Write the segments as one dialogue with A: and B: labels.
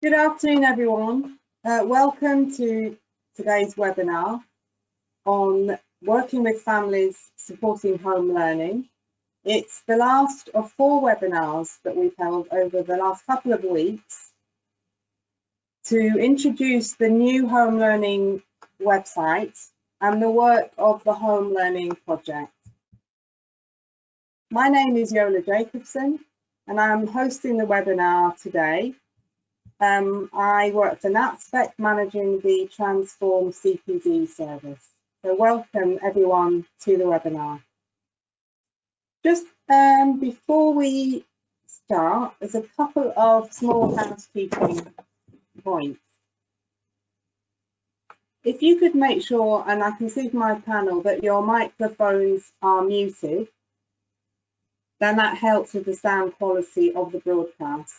A: Good afternoon, everyone. Welcome to today's webinar on working with families supporting home learning. It's the last of 4 webinars that we've held over the last couple of weeks to introduce the new home learning website and the work of the Home Learning Project. My name is Yola Jacobsen and I'm hosting the webinar today. I work for Natspec, managing the Transform CPD service. So welcome everyone to the webinar. Just before we start, there's a couple of small housekeeping points. If you could make sure, and I can see from my panel, that your microphones are muted, then that helps with the sound quality of the broadcast.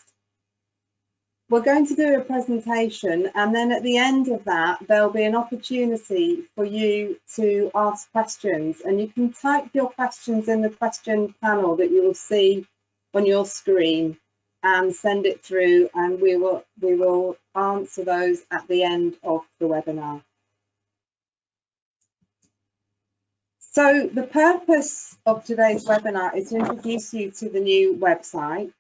A: We're going to do a presentation, and then at the end of that there'll be an opportunity for you to ask questions, and you can type your questions in the question panel that you will see on your screen and send it through, and we will answer those at the end of the webinar. So the purpose of today's webinar is to introduce you to the new website,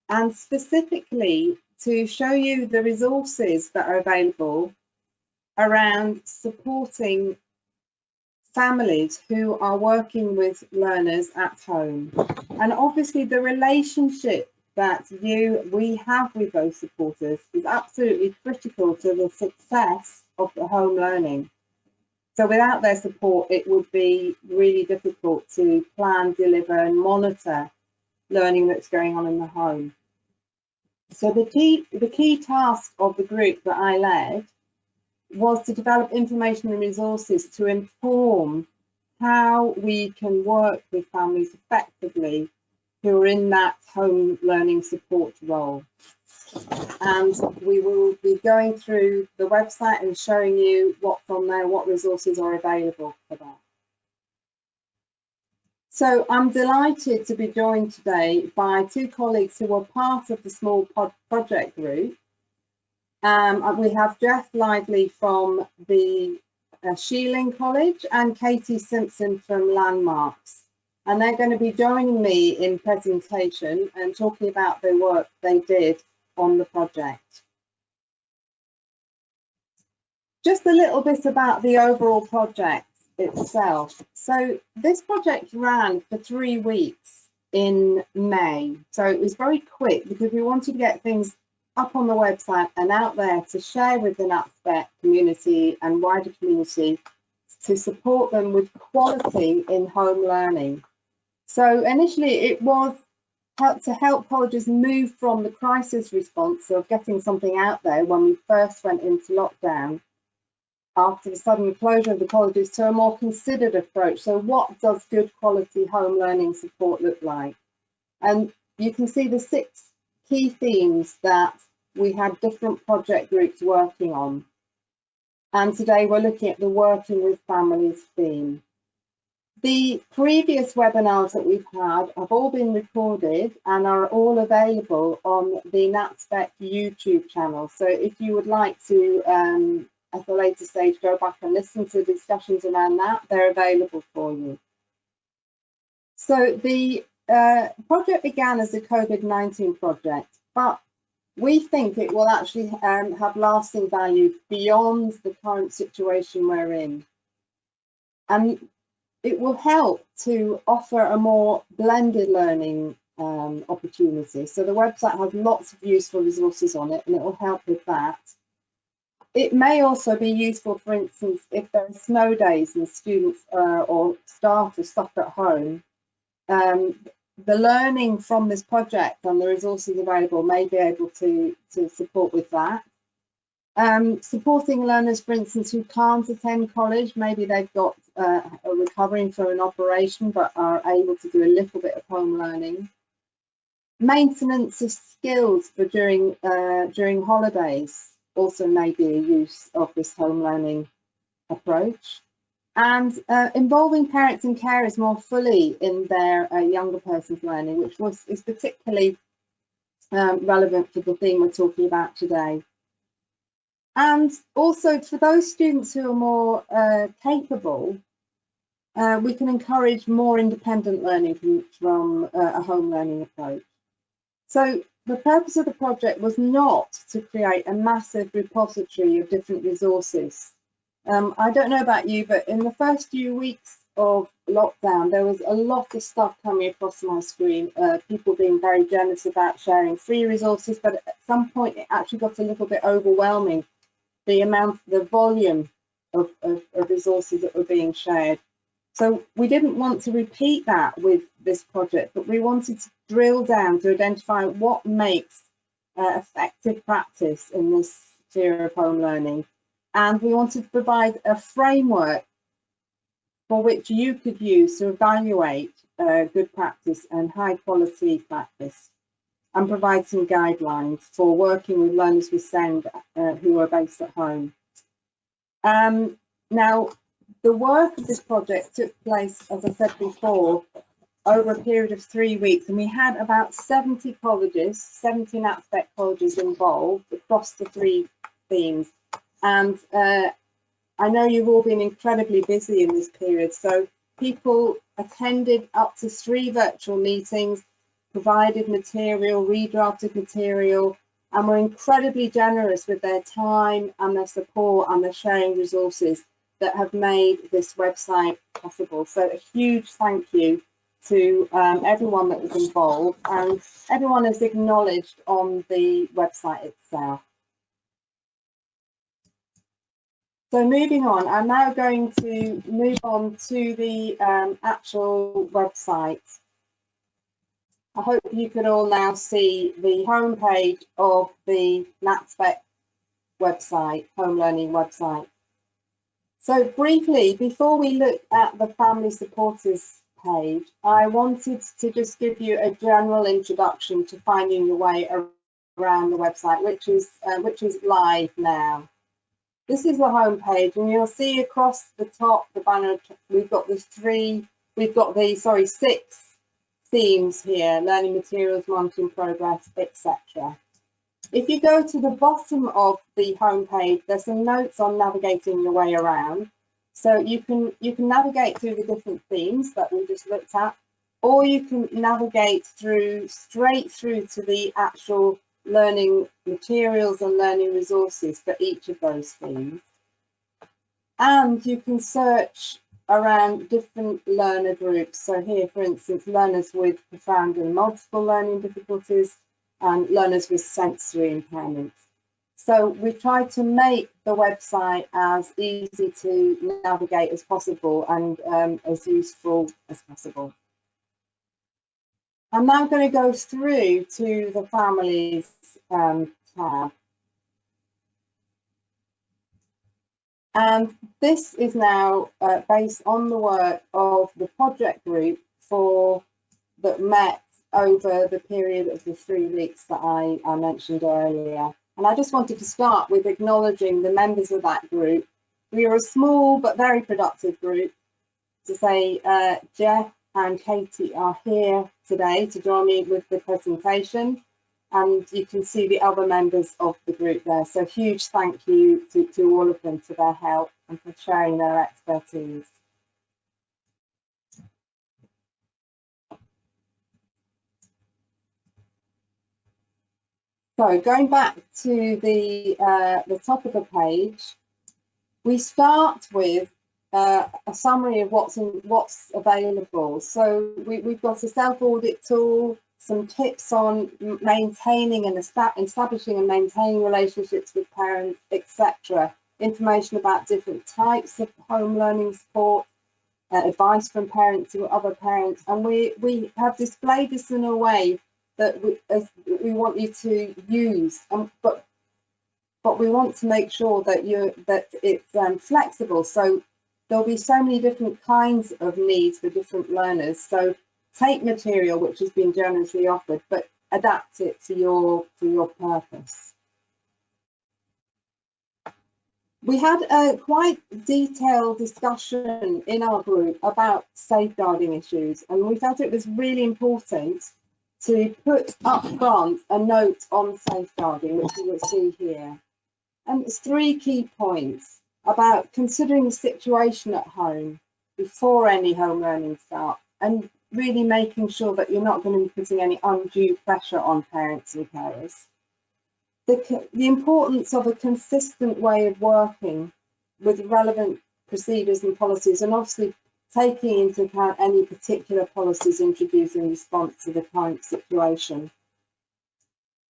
A: and specifically to show you the resources that are available around supporting families who are working with learners at home. And obviously the relationship that we have with those supporters is absolutely critical to the success of the home learning. So without their support, it would be really difficult to plan, deliver and monitor learning that's going on in the home. So the key task of the group that I led was to develop information and resources to inform how we can work with families effectively who are in that home learning support role. And we will be going through the website and showing you what resources are available for that. So I'm delighted to be joined today by 2 colleagues who were part of the small project group. We have Geoff Lively from the Sheiling College and Katie Simpson from Landmarks. And they're going to be joining me in presentation and talking about the work they did on the project. Just a little bit about the overall project itself. So this project ran for 3 weeks in May. So it was very quick because we wanted to get things up on the website and out there to share with the Natspec community and wider community to support them with quality in home learning. So initially it was to help colleges move from the crisis response of getting something out there when we first went into lockdown after the sudden closure of the colleges to a more considered approach. So what does good quality home learning support look like? And you can see the 6 key themes that we had different project groups working on. And today we're looking at the working with families theme. The previous webinars that we've had have all been recorded and are all available on the Natspec YouTube channel. So if you would like to at a later stage go back and listen to discussions around that, they're available for you. So the project began as a COVID-19 project, but we think it will actually have lasting value beyond the current situation we're in. And it will help to offer a more blended learning opportunity. So the website has lots of useful resources on it and it will help with that. It may also be useful, for instance, if there are snow days and students or staff are stuck at home. The learning from this project and the resources available may be able to support with that. Supporting learners, for instance, who can't attend college, maybe they've got are recovering from an operation but are able to do a little bit of home learning. Maintenance of skills for during holidays also may be a use of this home learning approach. And involving parents and carers more fully in their younger person's learning, which is particularly relevant to the theme we're talking about today. And also for those students who are more capable, we can encourage more independent learning from a home learning approach. So the purpose of the project was not to create a massive repository of different resources. I don't know about you, but in the first few weeks of lockdown, there was a lot of stuff coming across my screen, people being very generous about sharing free resources, but at some point it actually got a little bit overwhelming, the volume of resources that were being shared. So we didn't want to repeat that with this project, but we wanted to drill down to identify what makes effective practice in this sphere of home learning. And we wanted to provide a framework for which you could use to evaluate good practice and high quality practice, and provide some guidelines for working with learners with SEND who are based at home. Now, the work of this project took place, as I said before, over a period of 3 weeks, and we had about 70 colleges, 70 Natspec colleges involved across the 3 themes. And I know you've all been incredibly busy in this period, so people attended up to 3 virtual meetings, provided material, redrafted material, and were incredibly generous with their time and their support and their sharing resources that have made this website possible. So a huge thank you to everyone that was involved, and everyone is acknowledged on the website itself. So moving on, I'm now going to move on to the actual website. I hope you can all now see the homepage of the Natspec website, home learning website. So briefly, before we look at the family supporters page, I wanted to just give you a general introduction to finding your way around the website, which is live now. This is the home page, and you'll see across the top the banner we've got the 6 themes here: learning materials, monitoring progress, etc. If you go to the bottom of the home page, there's some notes on navigating your way around. So you can navigate through the different themes that we just looked at, or you can navigate straight through to the actual learning materials and learning resources for each of those themes. And you can search around different learner groups. So here, for instance, learners with profound and multiple learning difficulties, and learners with sensory impairments. So we tried to make the website as easy to navigate as possible and as useful as possible. I'm now going to go through to the families tab. And this is now based on the work of the project group that met over the period of the 3 weeks that I mentioned earlier. And I just wanted to start with acknowledging the members of that group. We are a small but very productive group. To say Geoff and Katie are here today to join me with the presentation, and you can see the other members of the group there. So huge thank you to all of them for their help and for sharing their expertise. So going back to the top of the page, we start with a summary of what's available. So we've got a self-audit tool, some tips on maintaining and establishing and maintaining relationships with parents, etc. Information about different types of home learning support, advice from parents to other parents, and we have displayed this in a way that we want you to use, but we want to make sure that it's flexible. So there'll be so many different kinds of needs for different learners. So take material which has been generously offered, but adapt it to your purpose. We had a quite detailed discussion in our group about safeguarding issues, and we felt it was really important to put up front a note on safeguarding, which you will see here. And it's 3 key points about considering the situation at home before any home learning starts, and really making sure that you're not going to be putting any undue pressure on parents and carers. The importance of a consistent way of working with relevant procedures and policies, and obviously taking into account any particular policies introduced in response to the current situation.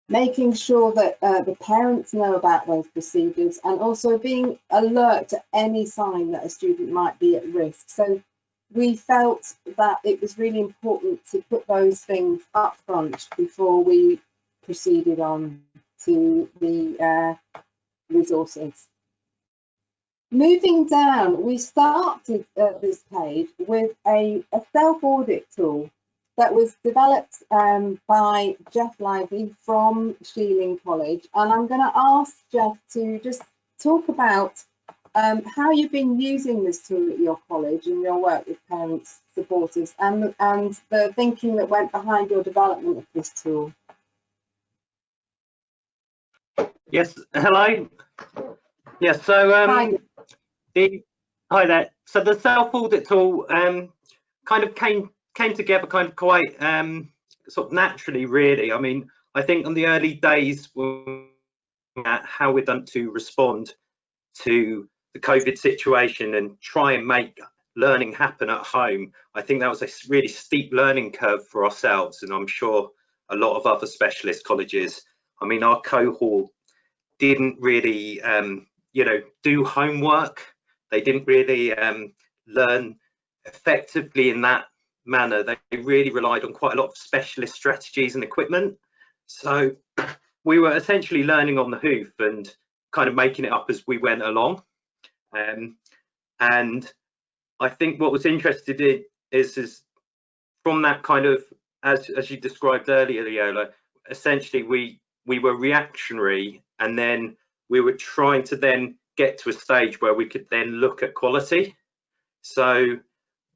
A: Making sure that the parents know about those procedures, and also being alert to any sign that a student might be at risk. So we felt that it was really important to put those things up front before we proceeded on to the resources. Moving down, we started this page with a self-audit tool that was developed by Geoff Lively from Sheiling College. And I'm going to ask Geoff to just talk about how you've been using this tool at your college in your work with parents, supporters, and the thinking that went behind your development of this tool.
B: Yes, hello. Yes, so hi there. So the self-audit tool kind of came together kind of quite sort of naturally, really. I mean, I think on the early days, at how we're done to respond to the COVID situation and try and make learning happen at home. I think that was a really steep learning curve for ourselves, and I'm sure a lot of other specialist colleges. I mean, our cohort didn't really, you know, do homework. They didn't really learn effectively in that manner. They really relied on quite a lot of specialist strategies and equipment. So we were essentially learning on the hoof and kind of making it up as we went along. And I think what was interested in is from that kind of, as you described earlier, Yola, essentially we were reactionary, and then we were trying to then get to a stage where we could then look at quality. So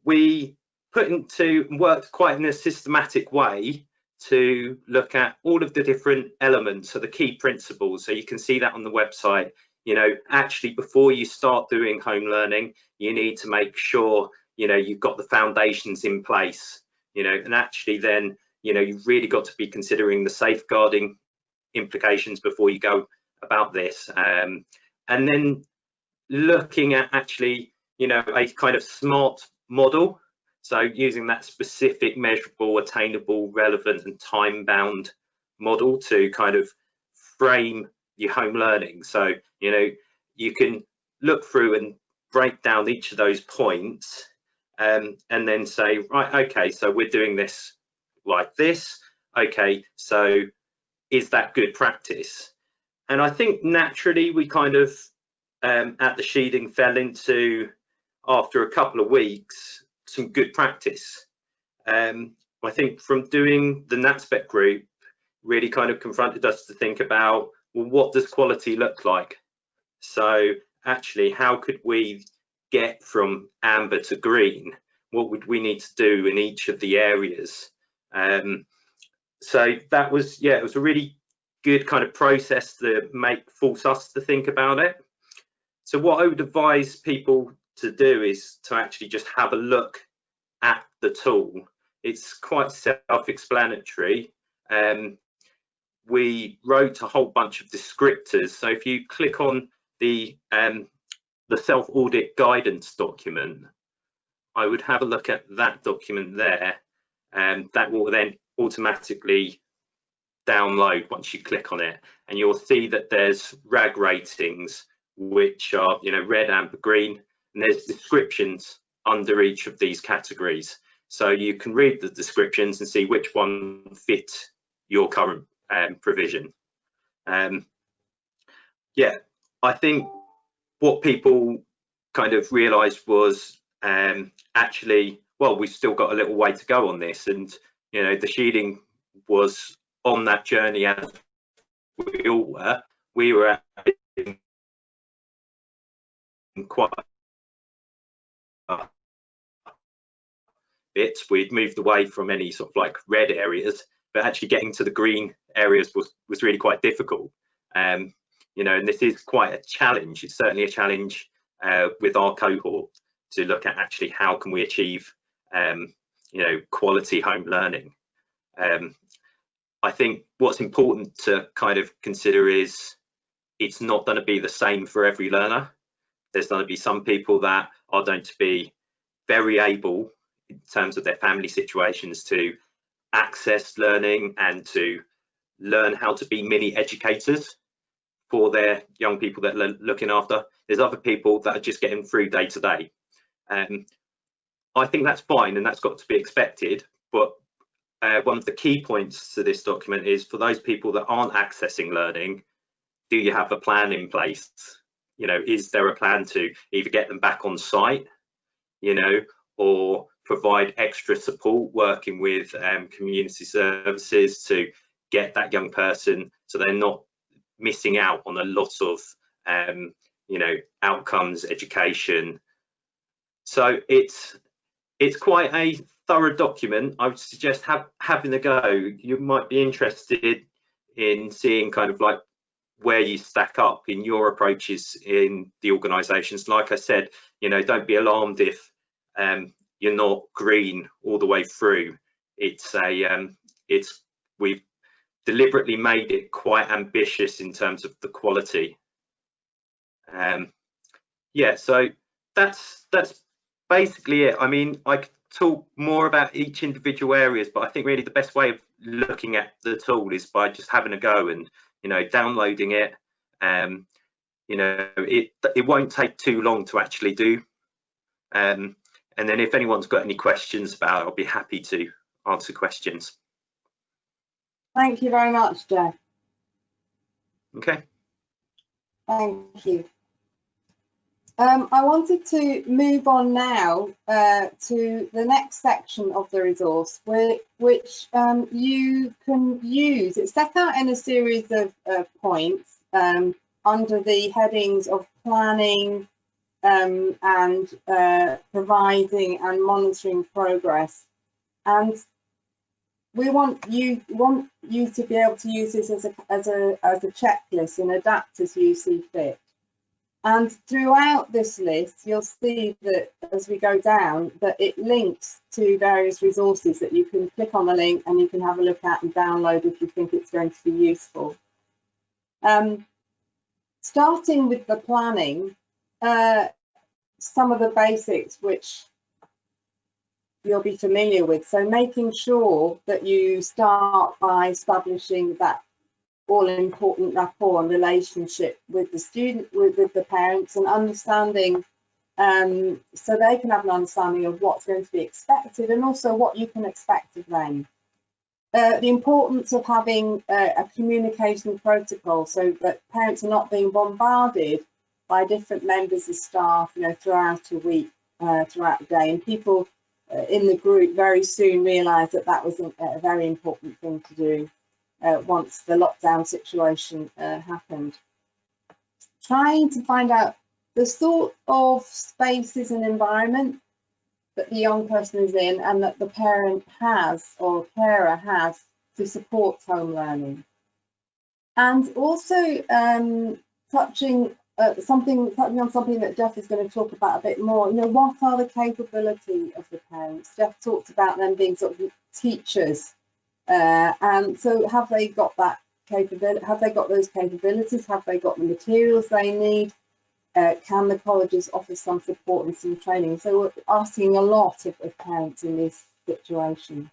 B: we worked quite in a systematic way to look at all of the different elements, so the key principles. So you can see that on the website. You know, actually, before you start doing home learning, you need to make sure, you know, you've got the foundations in place, you know, and actually then, you know, you've really got to be considering the safeguarding implications before you go about this. And then looking at actually, you know, a kind of SMART model. So using that specific, measurable, attainable, relevant and time-bound model to kind of frame your home learning. So, you know, you can look through and break down each of those points and then say, right, okay, so we're doing this like this. Okay, so is that good practice? And I think naturally we kind of at the Sheiling fell into, after a couple of weeks, some good practice. I think from doing the Natspec group really kind of confronted us to think about, well, what does quality look like? So actually, how could we get from amber to green? What would we need to do in each of the areas? So that was, yeah, it was a really good kind of process to force us to think about it. So what I would advise people to do is to actually just have a look at the tool. It's quite self-explanatory. We wrote a whole bunch of descriptors. So if you click on the self-audit guidance document, I would have a look at that document there, and that will then automatically download once you click on it, and you'll see that there's RAG ratings, which are, you know, red, amber, green, and there's descriptions under each of these categories. So you can read the descriptions and see which one fits your current provision. Yeah, I think what people kind of realised was actually, well, we've still got a little way to go on this, and you know, the Sheiling was on that journey as we all were. We were at quite bits. We'd moved away from any sort of like red areas, but actually getting to the green areas was really quite difficult. You know, and this is quite a challenge. It's certainly a challenge with our cohort to look at actually how can we achieve you know, quality home learning. I think what's important to kind of consider is it's not going to be the same for every learner. There's going to be some people that are going to be very able in terms of their family situations to access learning and to learn how to be mini educators for their young people that they're looking after. There's other people that are just getting through day to day. I think that's fine and that's got to be expected, but one of the key points to this document is for those people that aren't accessing learning, do you have a plan in place? You know, is there a plan to either get them back on site, you know, or provide extra support working with community services to get that young person so they're not missing out on a lot of, you know, outcomes, education. So it's quite a thorough document. I would suggest having a go. You might be interested in seeing kind of like where you stack up in your approaches in the organisations. Like I said, you know, don't be alarmed if you're not green all the way through. We've deliberately made it quite ambitious in terms of the quality. Yeah, so that's basically it. I mean, I could talk more about each individual areas, but I think really the best way of looking at the tool is by just having a go and, you know, downloading it. You know, it won't take too long to actually do. And then if anyone's got any questions about it, I'll be happy to answer questions.
A: Thank you very much, Geoff.
B: Okay.
A: Thank you. I wanted to move on now to the next section of the resource, which you can use. It's set out in a series of points under the headings of planning and providing and monitoring progress. And we want you to be able to use this as a checklist and adapt as you see fit. And throughout this list, you'll see that as we go down, that it links to various resources that you can click on the link and you can have a look at and download if you think it's going to be useful. Starting with the planning, some of the basics which you'll be familiar with. So making sure that you start by establishing that all-important rapport and relationship with the student, with the parents, and understanding so they can have an understanding of what's going to be expected and also what you can expect of them. The importance of having a communication protocol so that parents are not being bombarded by different members of staff, you know, throughout a week, throughout the day, and people in the group very soon realised that that was a very important thing to do. Once the lockdown situation happened. Trying to find out the sort of spaces and environment that the young person is in and that the parent has or carer has to support home learning. And also touching on something that Geoff is going to talk about a bit more, you know, what are the capability of the parents? Geoff talked about them being sort of teachers. And so have they got that capability? Have they got those capabilities? Have they got the materials they need? Can the colleges offer some support and some training? So we're asking a lot of parents in this situation.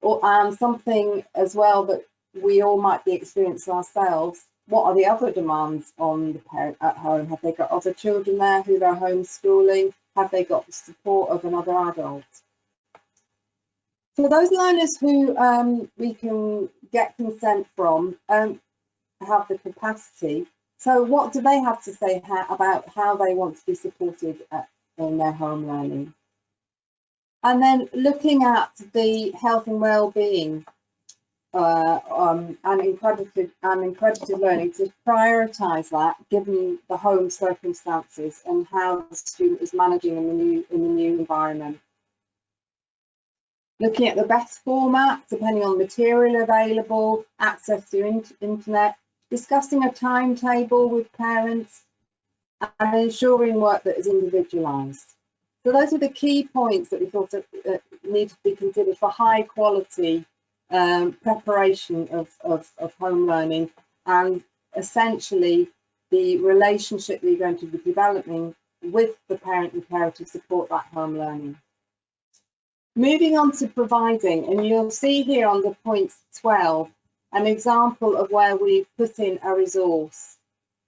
A: Or something as well that we all might be experiencing ourselves. What are the other demands on the parent at home? Have they got other children there who they're homeschooling? Have they got the support of another adult? For those learners who we can get consent from, have the capacity. So what do they have to say about how they want to be supported in their home learning? And then looking at the health and well-being and accredited learning, to prioritise that given the home circumstances and how the student is managing in the new environment. looking at the best format depending on material available, access to internet, discussing a timetable with parents, and ensuring work that is individualised. So those are the key points that we thought need to be considered for high quality preparation of home learning, and essentially the relationship that you're going to be developing with the parent and carer to support that home learning. Moving on to providing, and you'll see here on the point 12 an example of where we've put in a resource.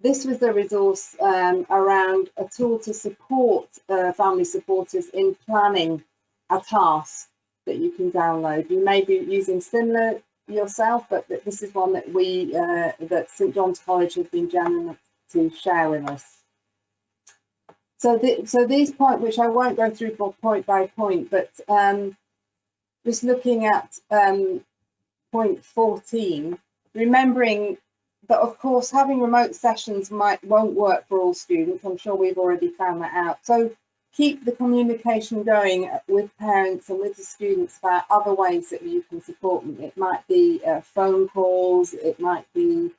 A: This was the resource around a tool to support family supporters in planning a task that you can download. You may be using similar yourself, but this is one that that St John's College has been generous to share with us. So these points, which I won't go through point by point, but just looking at point 14, remembering that of course having remote sessions won't work for all students. I'm sure we've already found that out. So keep the communication going with parents and with the students about other ways that you can support them. It might be phone calls, it might be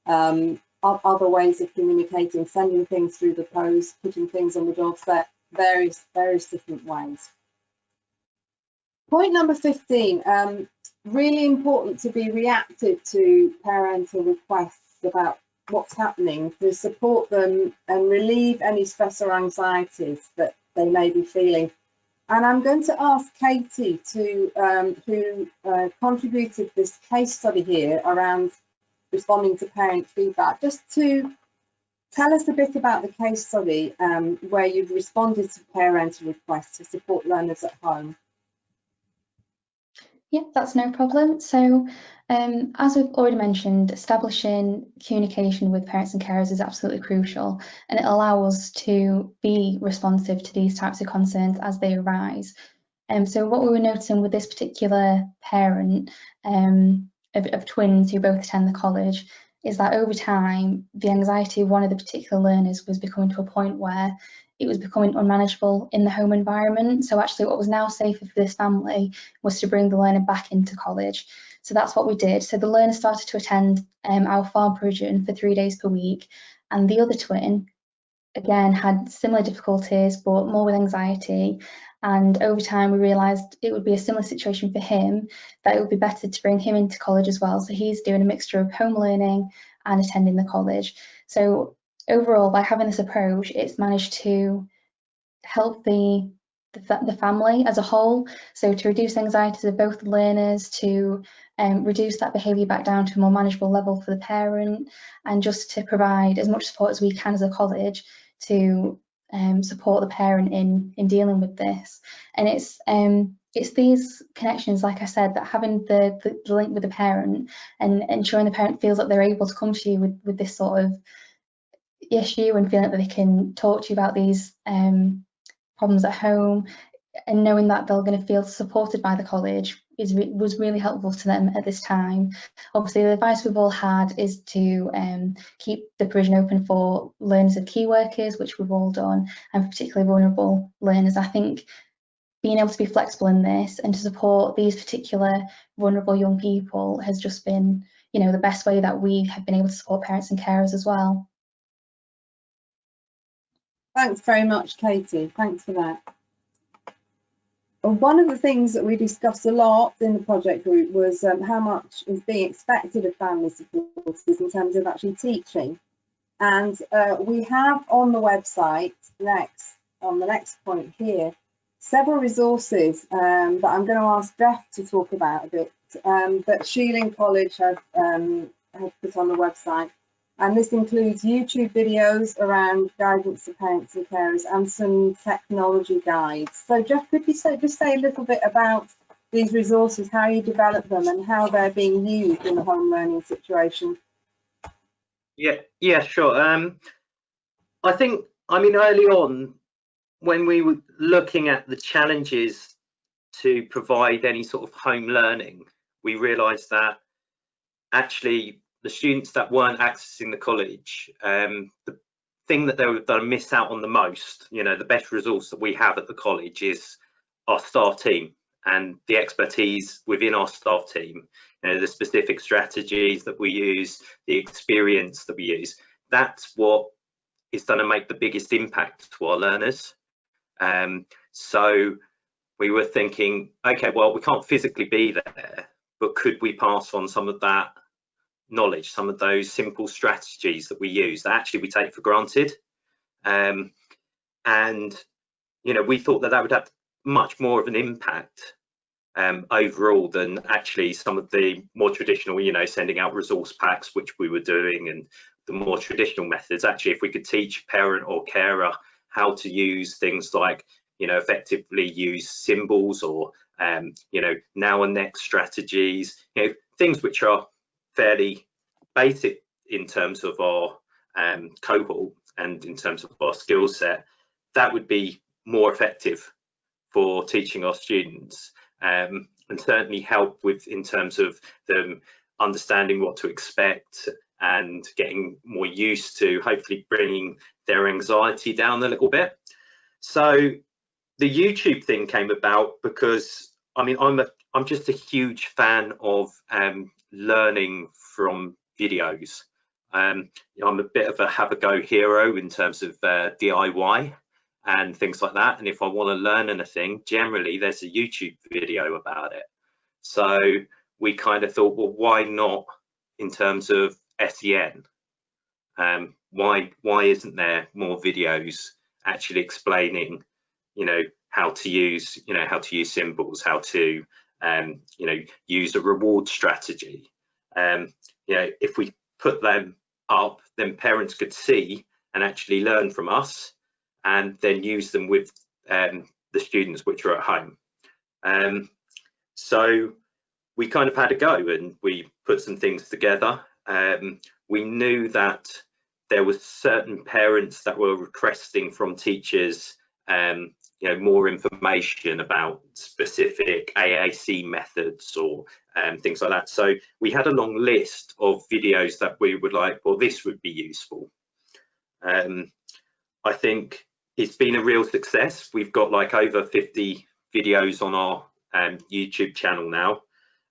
A: other ways of communicating, sending things through the post, putting things on the doorstep, various different ways. Point number 15, really important to be reactive to parental requests about what's happening to support them and relieve any stress or anxieties that they may be feeling. And I'm going to ask Katie to, who contributed this case study here around responding to parent feedback, just to tell us a bit about the case study where you've responded to parental requests to support learners at home.
C: Yeah, that's no problem. So as we've already mentioned, establishing communication with parents and carers is absolutely crucial, and it allows us to be responsive to these types of concerns as they arise. So what we were noticing with this particular parent of twins who both attend the college is that over time, the anxiety of one of the particular learners was becoming to a point where it was becoming unmanageable in the home environment. So actually what was now safer for this family was to bring the learner back into college. So that's what we did. So the learner started to attend our farm provision for 3 days per week, and the other twin, again, had similar difficulties, but more with anxiety. And over time, we realised it would be a similar situation for him, that it would be better to bring him into college as well. So he's doing a mixture of home learning and attending the college. So overall, by having this approach, it's managed to help the family as a whole. So to reduce anxieties of both the learners, to reduce that behaviour back down to a more manageable level for the parent, and just to provide as much support as we can as a college to support the parent in dealing with this. And it's these connections, like I said, that having the link with the parent and ensuring the parent feels that they're able to come to you with this sort of issue and feeling that they can talk to you about these problems at home, and knowing that they're going to feel supported by the college was really helpful to them at this time. Obviously, the advice we've all had is to keep the provision open for learners of key workers, which we've all done, and for particularly vulnerable learners. I think being able to be flexible in this and to support these particular vulnerable young people has just been, the best way that we have been able to support parents and carers as well.
A: Thanks very much, Katie. Thanks for that. One of the things that we discussed a lot in the project group was how much is being expected of family supporters in terms of actually teaching. And we have on the website, on the next point here, several resources that I'm going to ask Geoff to talk about a bit, that Sheiling College have put on the website. And this includes YouTube videos around guidance to parents and carers and some technology guides. So Geoff, could you just say a little bit about these resources, how you develop them and how they're being used in a home learning situation?
B: Yeah, sure. I think, early on, when we were looking at the challenges to provide any sort of home learning, we realised that actually the students that weren't accessing the college, the thing that they were going to miss out on the most, the best resource that we have at the college is our staff team. and the expertise within our staff team, the specific strategies that we use, the experience that we use, that's what is going to make the biggest impact to our learners. So we were thinking, okay, well, we can't physically be there, but could we pass on some of that knowledge, some of those simple strategies that we use that actually we take for granted? And we thought that would have much more of an impact overall than actually some of the more traditional, sending out resource packs, which we were doing, and the more traditional methods. Actually, if we could teach a parent or carer how to use things like, effectively use symbols, or now and next strategies, things which are fairly basic in terms of our cohort and in terms of our skill set, that would be more effective for teaching our students, and certainly help with in terms of them understanding what to expect and getting more used to hopefully bringing their anxiety down a little bit. So the YouTube thing came about because I'm just a huge fan of learning from videos. I'm a bit of a have-a-go hero in terms of DIY and things like that, and if I want to learn anything, generally there's a YouTube video about it. So we kind of thought, well, why not in terms of SEN? Why isn't there more videos actually explaining, how to use symbols, how to use a reward strategy? If we put them up, then parents could see and actually learn from us, and then use them with the students which are at home. So we kind of had a go, and we put some things together. We knew that there were certain parents that were requesting from teachers more information about specific AAC methods or things like that. So we had a long list of videos that we would like, well, this would be useful. I think it's been a real success. We've got like over 50 videos on our YouTube channel now.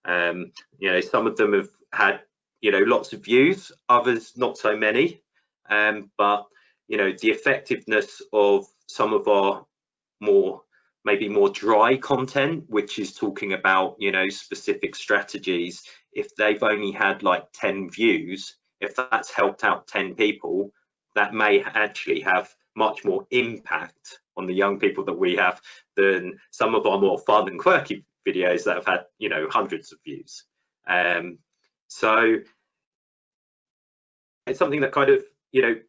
B: Some of them have had lots of views, others not so many, but the effectiveness of some of our maybe more dry content, which is talking about specific strategies, if they've only had like 10 views, if that's helped out 10 people, that may actually have much more impact on the young people that we have than some of our more fun and quirky videos that have had hundreds of views. So it's something that kind of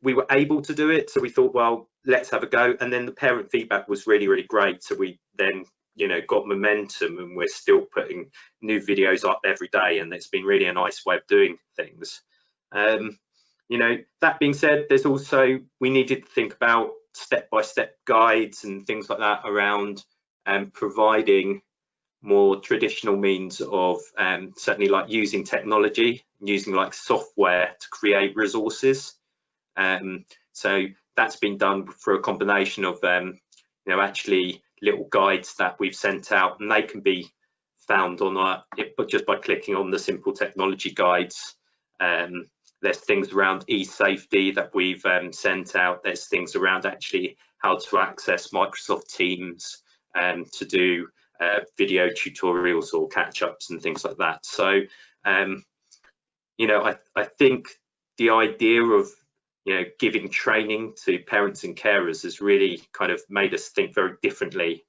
B: we were able to do it, so we thought, well, let's have a go. And then the parent feedback was really, really great, so we then got momentum, and we're still putting new videos up every day, and it's been really a nice way of doing things. That being said, there's also, we needed to think about step-by-step guides and things like that around providing more traditional means of certainly like using technology, using like software to create resources. So that's been done through a combination of actually little guides that we've sent out, and they can be found on just by clicking on the simple technology guides. There's things around e-safety that we've sent out. There's things around actually how to access Microsoft Teams to do video tutorials or catch-ups and things like that. So I think the idea of giving training to parents and carers has really kind of made us think very differently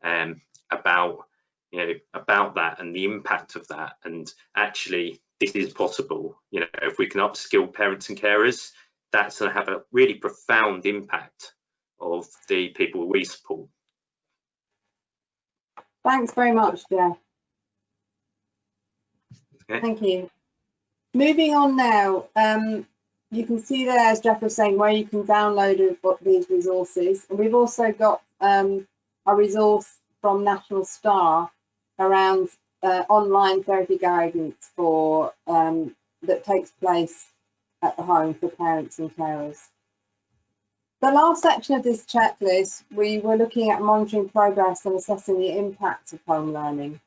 B: about that and the impact of that. And actually, this is possible. If we can upskill parents and carers, that's going to have a really profound impact of the people we support.
A: Thanks very much, Geoff.
B: Okay.
A: Thank you. Moving on now, you can see there, as Geoff was saying, where you can download these resources. And we've also got a resource from National Star around online therapy guidance for that takes place at the home for parents and carers. The last section of this checklist, we were looking at monitoring progress and assessing the impact of home learning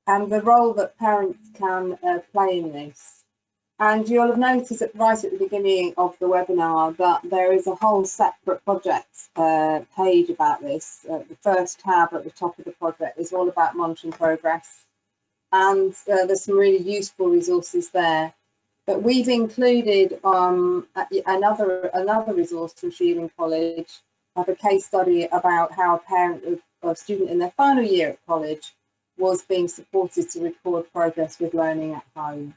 A: and the role that parents can play in this. And you'll have noticed that right at the beginning of the webinar that there is a whole separate project page about this. The first tab at the top of the project is all about monitoring progress, and there's some really useful resources there. But we've included another resource from Sheiling College, of a case study about how a parent of a student in their final year at college was being supported to record progress with learning at home.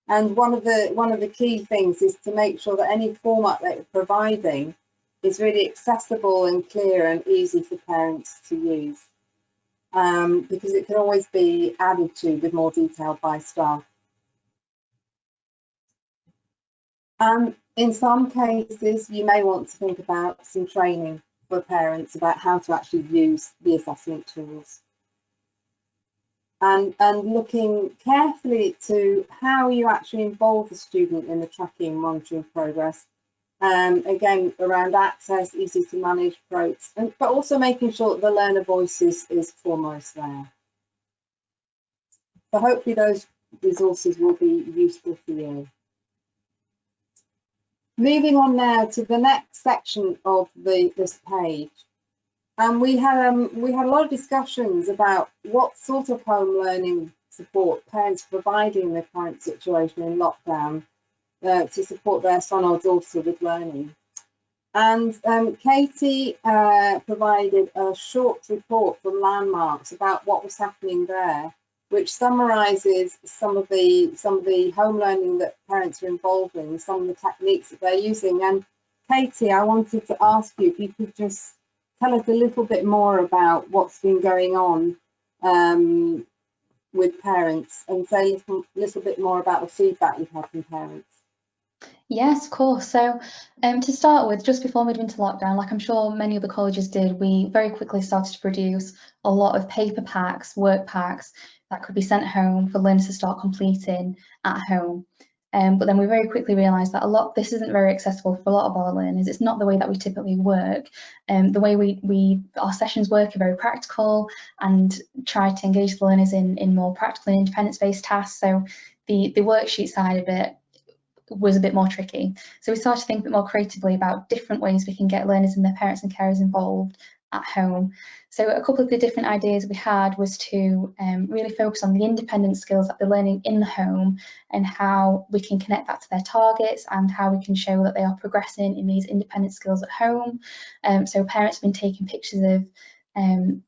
A: And one of the key things is to make sure that any format that you're providing is really accessible and clear and easy for parents to use, because it can always be added to with more detail by staff. In some cases, you may want to think about some training for parents about how to actually use the assessment tools. And looking carefully to how you actually involve the student in the tracking and monitoring progress. Again, around access, easy to manage approach, but also making sure that the learner voice is foremost there. So hopefully those resources will be useful for you. Moving on now to the next section of this page. And we had a lot of discussions about what sort of home learning support parents are providing in the current situation in lockdown to support their son or daughter with learning. And Katie provided a short report from Landmarks about what was happening there, which summarises some of the home learning that parents are involved in, some of the techniques that they're using. And Katie, I wanted to ask you if you could just tell us a little bit more about what's been going on with parents, and say a little bit more about the feedback you've had from parents.
C: Yes, of course. So to start with, just before moving into lockdown, like I'm sure many other colleges did, we very quickly started to produce a lot of paper packs, work packs that could be sent home for learners to start completing at home. But then we very quickly realised that this isn't very accessible for a lot of our learners. It's not the way that we typically work. The way our sessions work are very practical and try to engage the learners in more practical and independence-based tasks. So the worksheet side of it was a bit more tricky. So we started to think a bit more creatively about different ways we can get learners and their parents and carers involved at home. So a couple of the different ideas we had was to really focus on the independent skills that they're learning in the home and how we can connect that to their targets and how we can show that they are progressing in these independent skills at home. So parents have been taking pictures of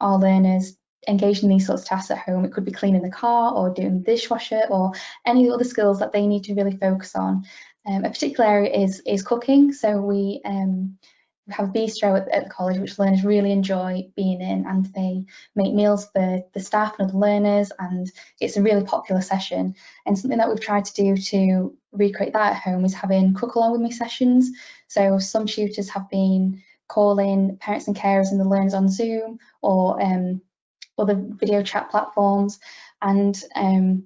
C: our learners engaged in these sorts of tasks at home. It could be cleaning the car or doing the dishwasher or any other skills that they need to really focus on. A particular area is cooking. So we have a bistro at the college which learners really enjoy being in, and they make meals for the staff and other learners, and it's a really popular session. And something that we've tried to do to recreate that at home is having cook along with me sessions. So some tutors have been calling parents and carers and the learners on Zoom or other video chat platforms, and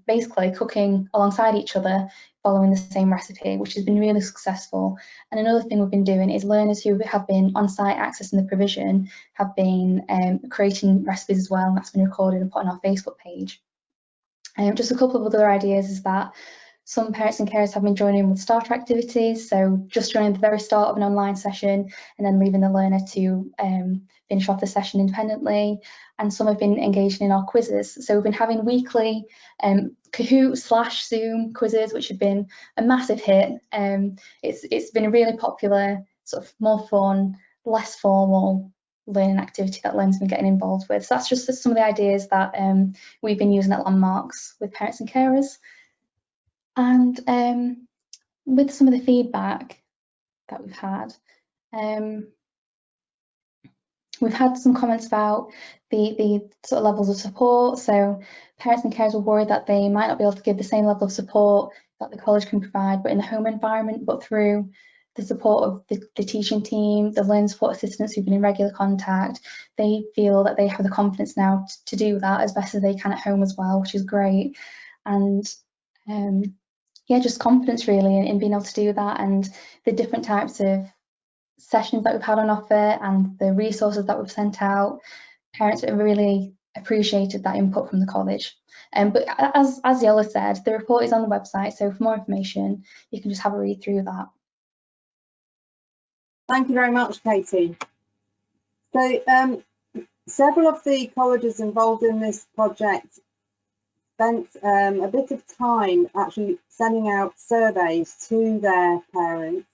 C: basically cooking alongside each other following the same recipe, which has been really successful. And another thing we've been doing is learners who have been on site accessing the provision have been creating recipes as well, and that's been recorded and put on our Facebook page. Just a couple of other ideas is that some parents and carers have been joining in with starter activities, so just joining the very start of an online session and then leaving the learner to finish off the session independently. And some have been engaging in our quizzes. So we've been having weekly Kahoot/Zoom quizzes, which have been a massive hit. It's been a really popular, sort of more fun, less formal learning activity that learners have been getting involved with. So that's just some of the ideas that we've been using at Landmarks with parents and carers. And with some of the feedback that we've had some comments about the sort of levels of support. So parents and carers were worried that they might not be able to give the same level of support that the college can provide, but in the home environment, but through the support of the teaching team, the learning support assistants who've been in regular contact, they feel that they have the confidence now to do that as best as they can at home as well, which is great. And yeah, just confidence really in being able to do that, and the different types of sessions that we've had on offer and the resources that we've sent out, parents have really appreciated that input from the college. But as Yola said, the report is on the website, so for more information, you can just have a read through that.
A: Thank you very much, Katie. So several of the colleges involved in this project spent a bit of time actually sending out surveys to their parents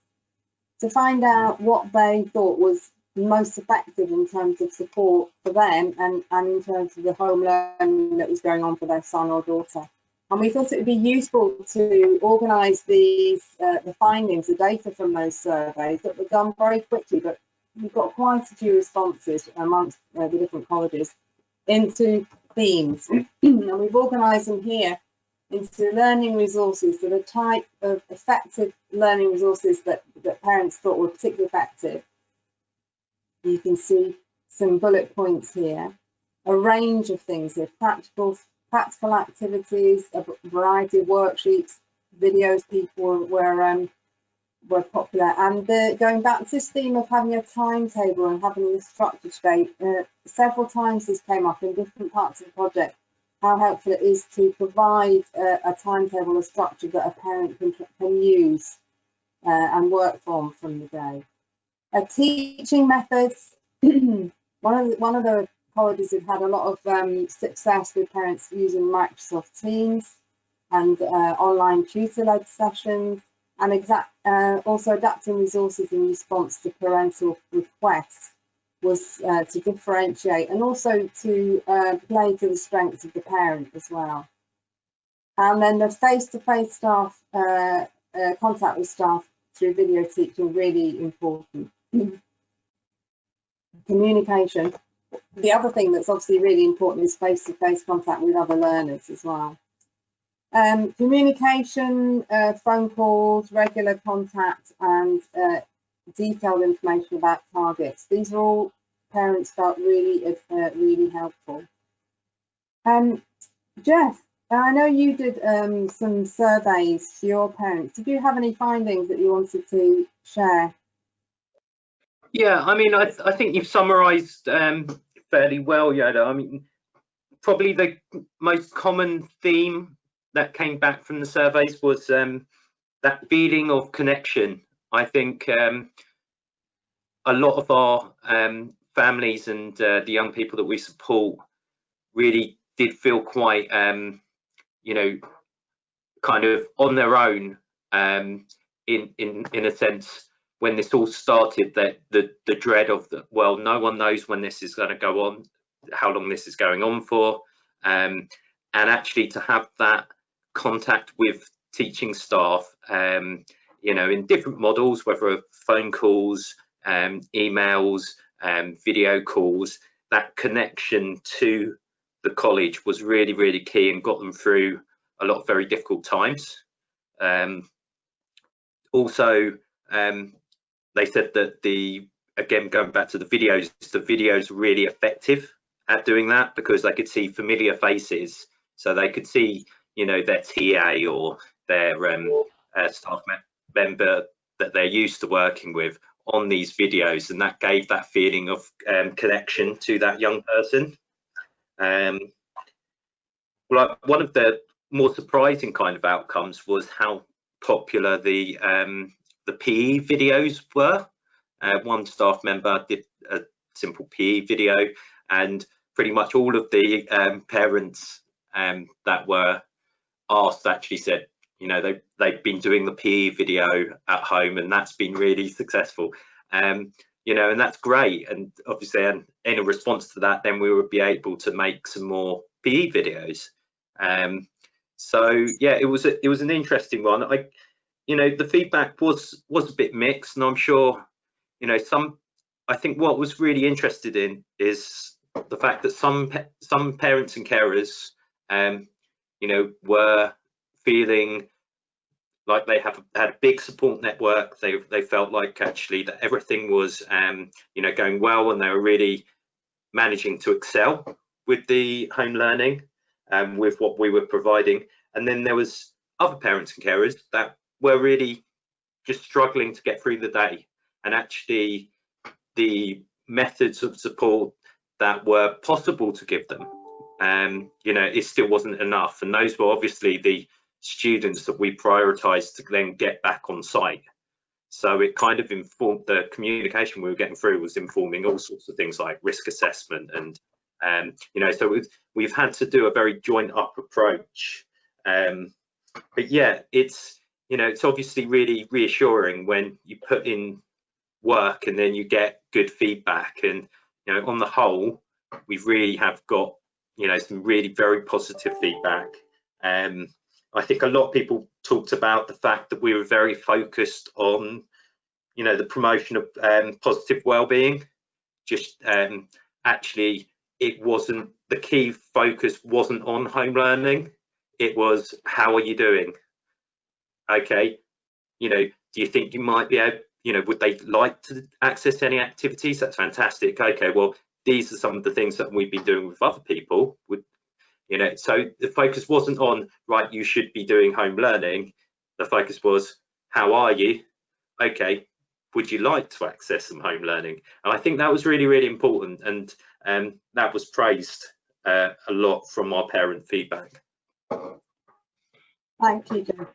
A: to find out what they thought was most effective in terms of support for them and in terms of the home learning that was going on for their son or daughter. And we thought it would be useful to organise these, the findings, the data from those surveys that were done very quickly, but we've got quite a few responses amongst the different colleges into themes. And we've organised them here into learning resources, so the type of effective learning resources that parents thought were particularly effective. You can see some bullet points here, a range of things here, practical activities, a variety of worksheets, videos people were popular, and going back to this theme of having a timetable and having a structured state, several times this came up in different parts of the project, how helpful it is to provide a timetable, a structure that a parent can use and work from the day. Teaching methods. One of the colleges have had a lot of success with parents using Microsoft Teams and online tutor-led sessions, and also adapting resources in response to parental requests was to differentiate and also to play to the strengths of the parent as well. And then the face-to-face staff contact with staff through video teaching, really important. Communication. The other thing that's obviously really important is face-to-face contact with other learners as well. Communication, phone calls, regular contact, and detailed information about targets. These are all parents felt really, really helpful. Geoff, I know you did some surveys for your parents. Did you have any findings that you wanted to share?
B: Yeah, I mean, I think you've summarised fairly well, Yola. I mean, probably the most common theme that came back from the surveys was that feeling of connection. I think a lot of our families and the young people that we support really did feel quite, you know, kind of on their own in a sense when this all started, that the dread of the, well, no one knows when this is going to go on, how long this is going on for, and actually to have that contact with teaching staff, you know, in different models, whether phone calls, emails, video calls, that connection to the college was really, really key and got them through a lot of very difficult times. Also, they said that again, going back to the videos were really effective at doing that because they could see familiar faces. So they could see, you know, their TA or their staff member that they're used to working with on these videos, and that gave that feeling of connection to that young person. Well, one of the more surprising kind of outcomes was how popular the PE videos were. One staff member did a simple PE video, and pretty much all of the parents that were asked actually said, you know, they've been doing the PE video at home, and that's been really successful. You know, and that's great. And obviously, in a response to that, then we would be able to make some more PE videos. So yeah, it was an interesting one. You know, the feedback was a bit mixed, and I'm sure, you know, I think what was really interested in is the fact that some parents and carers, you know, were feeling like they had a big support network. They felt like actually that everything was, you know, going well, and they were really managing to excel with the home learning, with what we were providing. And then there was other parents and carers that were really just struggling to get through the day. and actually the methods of support that were possible to give them, you know, it still wasn't enough. And those were obviously the students that we prioritized to then get back on site. So it kind of informed, the communication we were getting through was informing all sorts of things like risk assessment and, you know, so we've had to do a very joint up approach. But yeah, it's, you know, it's obviously really reassuring when you put in work and then you get good feedback. And, you know, on the whole, we really have got, you know, some really very positive feedback. I think a lot of people talked about the fact that we were very focused on, you know, the promotion of positive well-being. Just actually, it wasn't, the key focus wasn't on home learning. It was, how are you doing? Okay, you know, do you think you might be able, you know, would they like to access any activities? That's fantastic. Okay, well, these are some of the things that we've been doing with other people. You know, so the focus wasn't on, right, you should be doing home learning. The focus was, how are you? Okay, would you like to access some home learning? And I think that was really, really important. And that was praised a lot from our parent feedback.
A: Thank you, Geoff.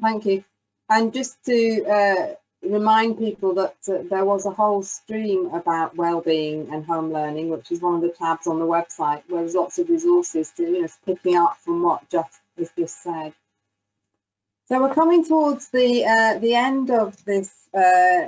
A: Thank you. And just to remind people that there was a whole stream about wellbeing and home learning, which is one of the tabs on the website, where there's lots of resources to, you know, picking up from what Geoff has just said. So we're coming towards the end of this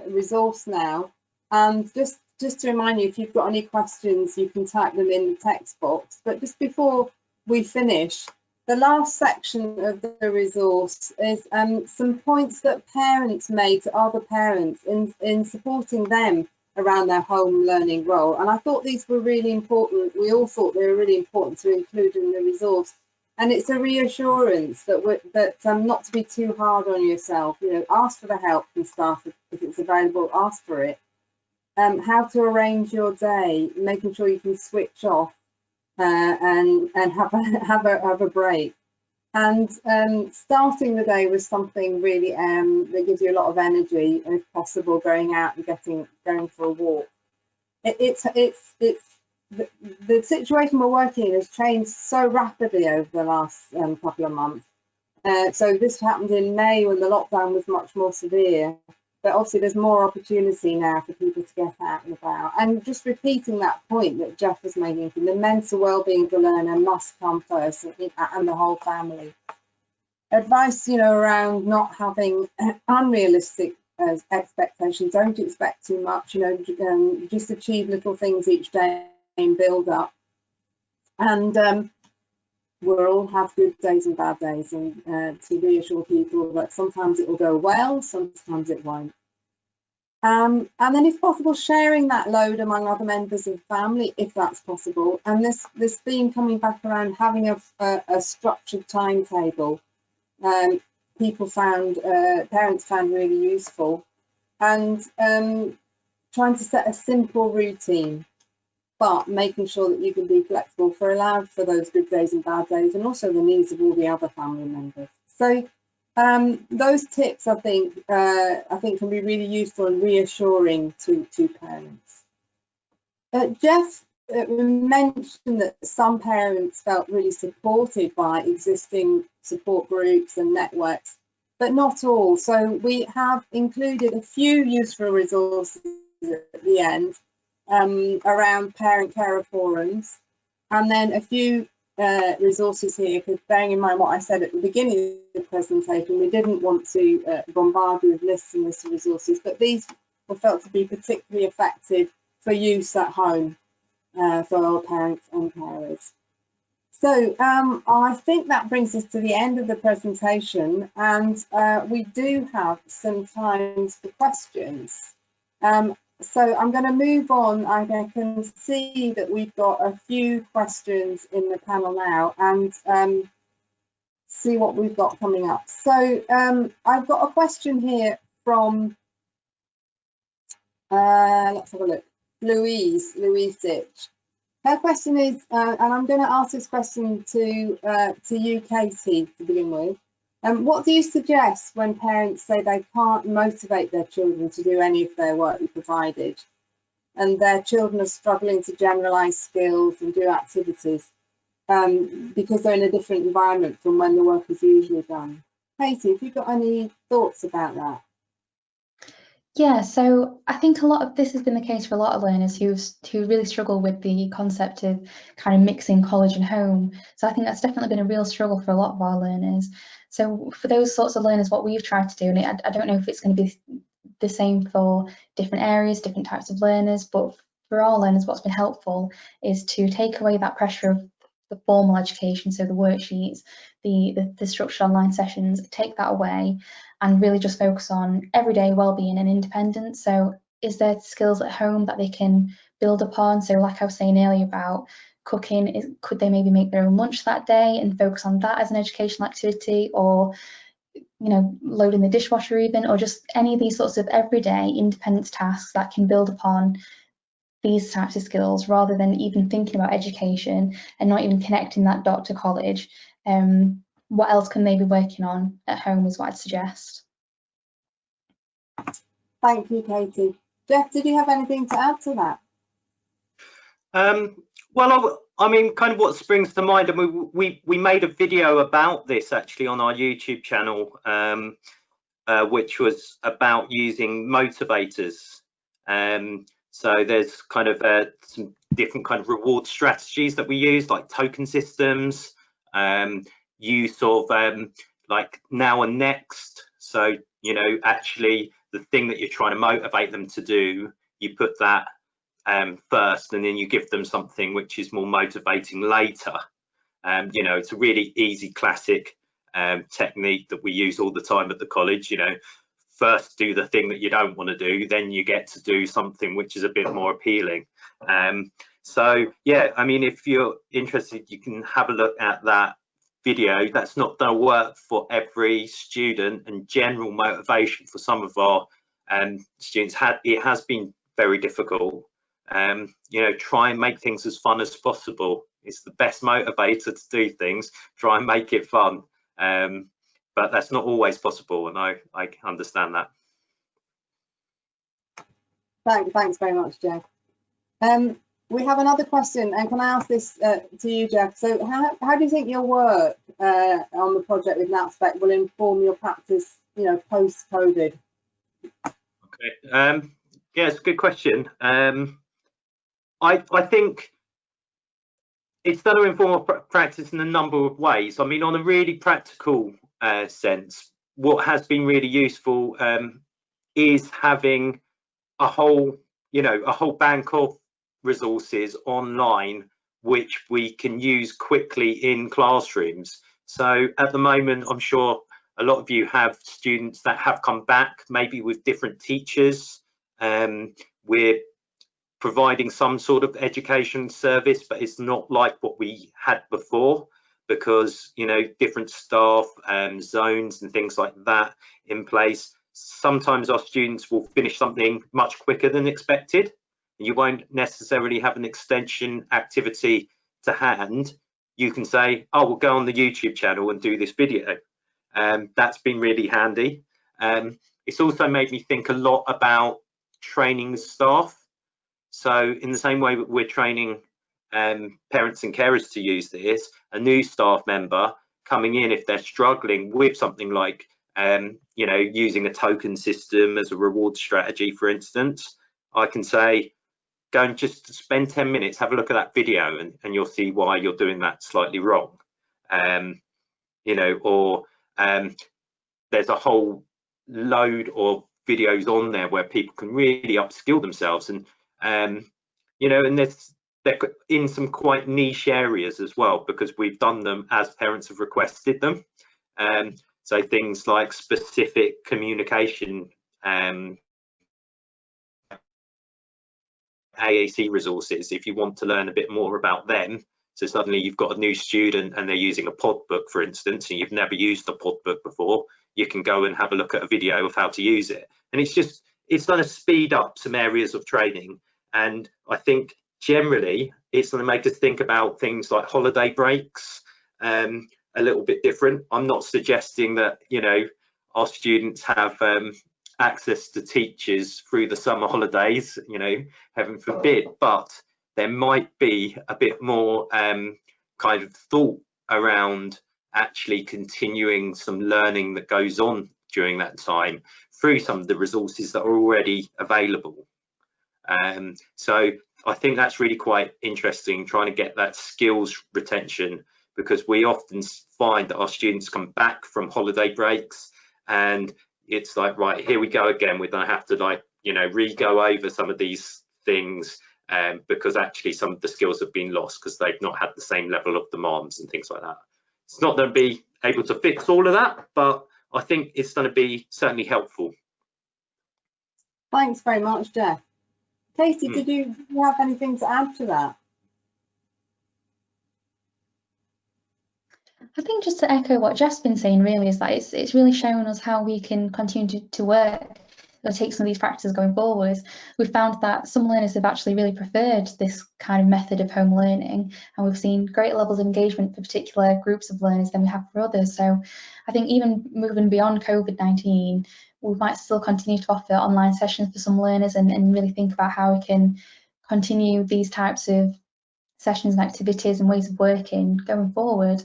A: resource now, and just to remind you, if you've got any questions, you can type them in the text box. But just before we finish, the last section of the resource is some points that parents made to other parents in supporting them around their home learning role. And I thought these were really important. We all thought they were really important to include in the resource. And it's a reassurance that not to be too hard on yourself. You know, ask for the help from staff if it's available. Ask for it. How to arrange your day, making sure you can switch off and have a break. And starting the day with something really that gives you a lot of energy, and if possible, going out and going for a walk. The situation we're working in has changed so rapidly over the last couple of months. So this happened in May when the lockdown was much more severe, but obviously there's more opportunity now for people to get out and about. And just repeating that point that Geoff was making, the mental well-being of the learner must come first, and the whole family. Advice, you know, around not having unrealistic expectations. Don't expect too much, you know, just achieve little things each day and build up. And we'll all have good days and bad days, and to reassure people that sometimes it will go well, sometimes it won't. And then, if possible, sharing that load among other members of the family, if that's possible. And this theme coming back around having a structured timetable, parents found really useful, and trying to set a simple routine, but making sure that you can be flexible allowed for those good days and bad days, and also the needs of all the other family members. So those tips, I think can be really useful and reassuring to parents. Geoff mentioned that some parents felt really supported by existing support groups and networks, but not all. So we have included a few useful resources at the end around parent-carer forums, and then a few resources here, because bearing in mind what I said at the beginning of the presentation, we didn't want to bombard you with lists and lists of resources, but these were felt to be particularly effective for use at home for our parents and carers. So I think that brings us to the end of the presentation, and we do have some time for questions. So I'm going to move on. I can see that we've got a few questions in the panel now, and see what we've got coming up. So I've got a question here from, let's have a look, Louise Ditch. Her question is, and I'm going to ask this question to you, Katie, to begin with. What do you suggest when parents say they can't motivate their children to do any of their work provided, and their children are struggling to generalise skills and do activities because they're in a different environment from when the work is usually done? Katie, have you got any thoughts about that?
C: Yeah, so I think a lot of this has been the case for a lot of learners who really struggle with the concept of kind of mixing college and home. So I think that's definitely been a real struggle for a lot of our learners. So for those sorts of learners, what we've tried to do, and I don't know if it's going to be the same for different areas, different types of learners, but for our learners, what's been helpful is to take away that pressure of the formal education, so the worksheets, the structured online sessions, take that away and really just focus on everyday well-being and independence. So is there skills at home that they can build upon? So like I was saying earlier about cooking, could they maybe make their own lunch that day and focus on that as an educational activity, or loading the dishwasher even, or just any of these sorts of everyday independence tasks that can build upon these types of skills, rather than even thinking about education and not even connecting that dot to college. What else can they be working on at home is what I'd suggest.
A: Thank you, Katie. Geoff, did you have anything to add to that?
B: Well, I mean, kind of what springs to mind, and we made a video about this actually on our YouTube channel, which was about using motivators. So there's kind of some different kind of reward strategies that we use, like token systems, use of like now and next. So, actually the thing that you're trying to motivate them to do, you put that first, and then you give them something which is more motivating later. It's a really easy classic technique that we use all the time at the college. First do the thing that you don't want to do, then you get to do something which is a bit more appealing. So yeah, I mean, if you're interested, you can have a look at that video. That's not going to work for every student, and general motivation for some of our students it has been very difficult. Try and make things as fun as possible. It's the best motivator to do things. Try and make it fun. But that's not always possible, and I understand that.
A: Thanks very much, Geoff. We have another question, and can I ask this to you, Geoff? So how do you think your work on the project with Natspec will inform your practice, post-COVID?
B: Okay, yeah, it's a good question. I think it's going to inform our practice in a number of ways. I mean, on a really practical sense, what has been really useful is having a whole bank of resources online which we can use quickly in classrooms. So at the moment, I'm sure a lot of you have students that have come back, maybe with different teachers. We're providing some sort of education service, but it's not like what we had before, because different staff zones and things like that in place. Sometimes our students will finish something much quicker than expected. You won't necessarily have an extension activity to hand. You can say, oh, we'll go on the YouTube channel and do this video. That's been really handy. It's also made me think a lot about training staff. So in the same way that we're training parents and carers to use this, a new staff member coming in, if they're struggling with something like using a token system as a reward strategy, for instance, I can say, go and just spend 10 minutes, have a look at that video, and you'll see why you're doing that slightly wrong. There's a whole load of videos on there where people can really upskill themselves, and and they're in some quite niche areas as well, because we've done them as parents have requested them. So things like specific communication AAC resources, if you want to learn a bit more about them. So suddenly you've got a new student and they're using a pod book, for instance, and you've never used a pod book before, you can go and have a look at a video of how to use it. And it's going to speed up some areas of training. And I think generally it's going to make us think about things like holiday breaks, a little bit different. I'm not suggesting that, you know, our students have access to teachers through the summer holidays, you know, heaven forbid, but there might be a bit more kind of thought around actually continuing some learning that goes on during that time through some of the resources that are already available. So I think that's really quite interesting, trying to get that skills retention, because we often find that our students come back from holiday breaks and it's like, right, here we go again. We're going to have to, like, you know, re-go over some of these things because actually some of the skills have been lost because they've not had the same level of demands and things like that. It's not going to be able to fix all of that, but I think it's going to be certainly helpful.
A: Thanks very much, Geoff. Katie, did you have anything to add to that?
C: I think just to echo what Geoff's been saying, really, is that it's really showing us how we can continue to work or take some of these practices going forwards. We've found that some learners have actually really preferred this kind of method of home learning, and we've seen great levels of engagement for particular groups of learners than we have for others. So I think even moving beyond COVID-19, we might still continue to offer online sessions for some learners and really think about how we can continue these types of sessions and activities and ways of working going forward.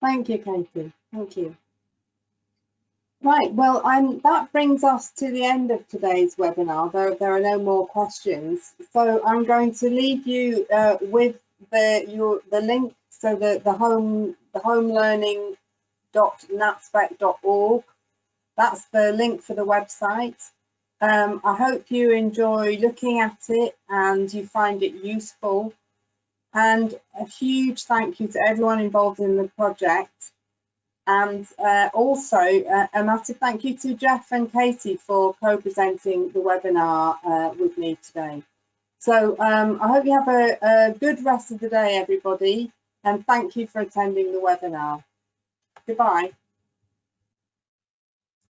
A: Thank you, Katie. Thank you. Right, well, that brings us to the end of today's webinar. There are no more questions. So I'm going to leave you with the link, so the homelearning.natspec.org. That's the link for the website. I hope you enjoy looking at it and you find it useful. And a huge thank you to everyone involved in the project. And also a massive thank you to Geoff and Katie for co-presenting the webinar with me today. So I hope you have a good rest of the day, everybody, and thank you for attending the webinar. Goodbye.